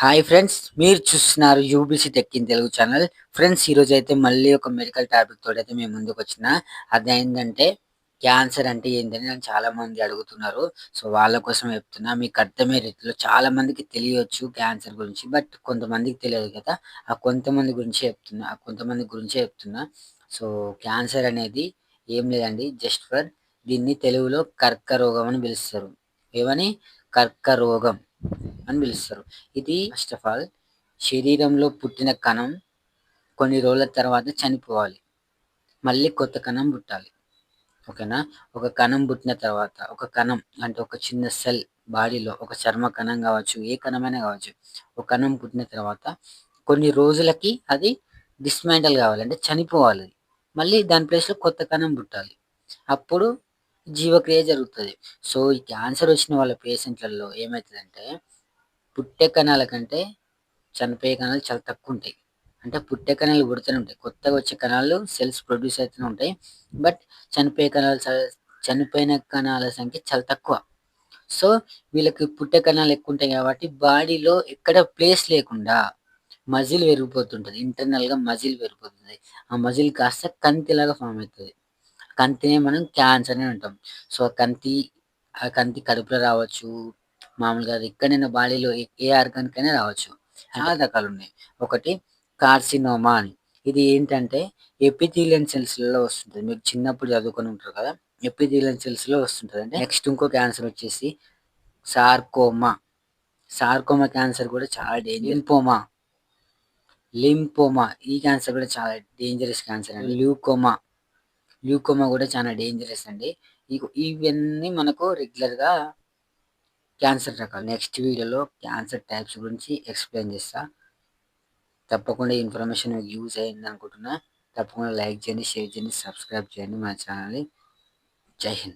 Hi friends, మీరు చూస్తున్నారు UBC tech in Telugu channel. Friends, ఈరోజైతే మళ్ళీ ఒక మెడికల్ టాపిక్ తోటైతే మేము ముందుకొచ్చిన. అదేంటంటే క్యాన్సర్ అంటే ఏంటని నన్ను చాలామంది అడుగుతున్నారు. సో, వాళ్ళ కోసం చెప్తున్నా. మీకు అర్థమయ్యే రీతిలో చాలా మందికి తెలియొచ్చు క్యాన్సర్ గురించి. బట్ కొంతమందికి తెలియదు కదా! ఆ కొంతమంది గురించే చెప్తున్నా. సో, క్యాన్సర్ అనేది ఏం లేదండి. దీన్ని తెలుగులో కర్కరోగం అని పిలుస్తారు. ఏమని? కర్కరోగం అని పిలుస్తారు. ఇది ఫస్ట్ ఆఫ్ ఆల్ శరీరంలో పుట్టిన కణం కొన్ని రోజుల తర్వాత చనిపోవాలి. మళ్ళీ కొత్త కణం పుట్టాలి. ఓకేనా? ఒక కణం పుట్టిన తర్వాత ఒక కణం అంటే ఒక చిన్న సెల్ బాడీలో ఒక చర్మ కణం కావచ్చు, ఏ కణమైనా కావచ్చు. ఒక కణం పుట్టిన తర్వాత కొన్ని రోజులకి అది డిస్మాంటిల్ కావాలి. అంటే చనిపోవాలి. మళ్ళీ దాని ప్లేస్‌లో కొత్త కణం పుట్టాలి. అప్పుడు జీవక్రియ జరుగుతది. సో, ఈ క్యాన్సర్ వచ్చిన వాళ్ళ పేషెంట్‌లలో ఏమైతదంటే పుట్టే కణాల కంటే చనిపోయే కణాలు చాలా తక్కువుంటాయి. అంటే పుట్టే కణాలు పుడుతూనే ఉంటాయి. కొత్తగా వచ్చే కణాలు సెల్స్ ప్రొడ్యూస్ అయితూనే ఉంటాయి. బట్ చనిపోయే కణాలు చనిపోయిన కణాల సంఖ్య చాలా తక్కువ. సో, వీళ్ళకి పుట్టే కణాలు ఎక్కువుంటాయి కాబట్టి బాడీలో ఎక్కడ ప్లేస్ లేకుండా మజిల్ పెరిగిపోతుంటది. ఇంటర్నల్‌గా మజిల్ పెరిగిపోతుంది. ఆ మజిల్ కాస్త కంతిలాగా ఫార్మ్ అయితది. కంతినే మనం క్యాన్సర్ అని అంటాం. సో, ఆ కంతి కడుపులో రావచ్చు. మామూలుగా అది ఎక్కడైనా బాడీలో ఏ ఆర్గాన్‌కైనా రావచ్చు. చాలా రకాలున్నాయి. ఒకటి కార్సినోమా అని. ఇది ఏంటంటే ఎపిథీలియల్ సెల్స్‌లలో వస్తుంటది. మీరు చిన్నప్పుడు చదువుకొని ఉంటారు కదా! ఎపిథీలియల్ సెల్స్‌లో వస్తుంటది. అంటే నెక్స్ట్ ఇంకో క్యాన్సర్ వచ్చేసి సార్కోమా. సార్కోమా క్యాన్సర్ కూడా చాలా లింపోమా ఈ క్యాన్సర్ కూడా చాలా డేంజరస్ క్యాన్సర్ అండి. ల్యూకోమా కూడా చాలా డేంజరస్ అండి. ఇవన్నీ మనకు రెగ్యులర్‌గా క్యాన్సర్ రకాలు. నెక్స్ట్ వీడియోలో క్యాన్సర్ టైప్స్ గురించి ఎక్స్‌ప్లెయిన్ చేస్తా. తప్పకుండా ఈ ఇన్ఫర్మేషన్ మీకు యూజ్ అయిందనుకుంటున్నా. తప్పకుండా లైక్ చేయండి, షేర్ చేయండి, సబ్స్క్రైబ్ చేయండి మన ఛానల్‌ని. జై హింద్.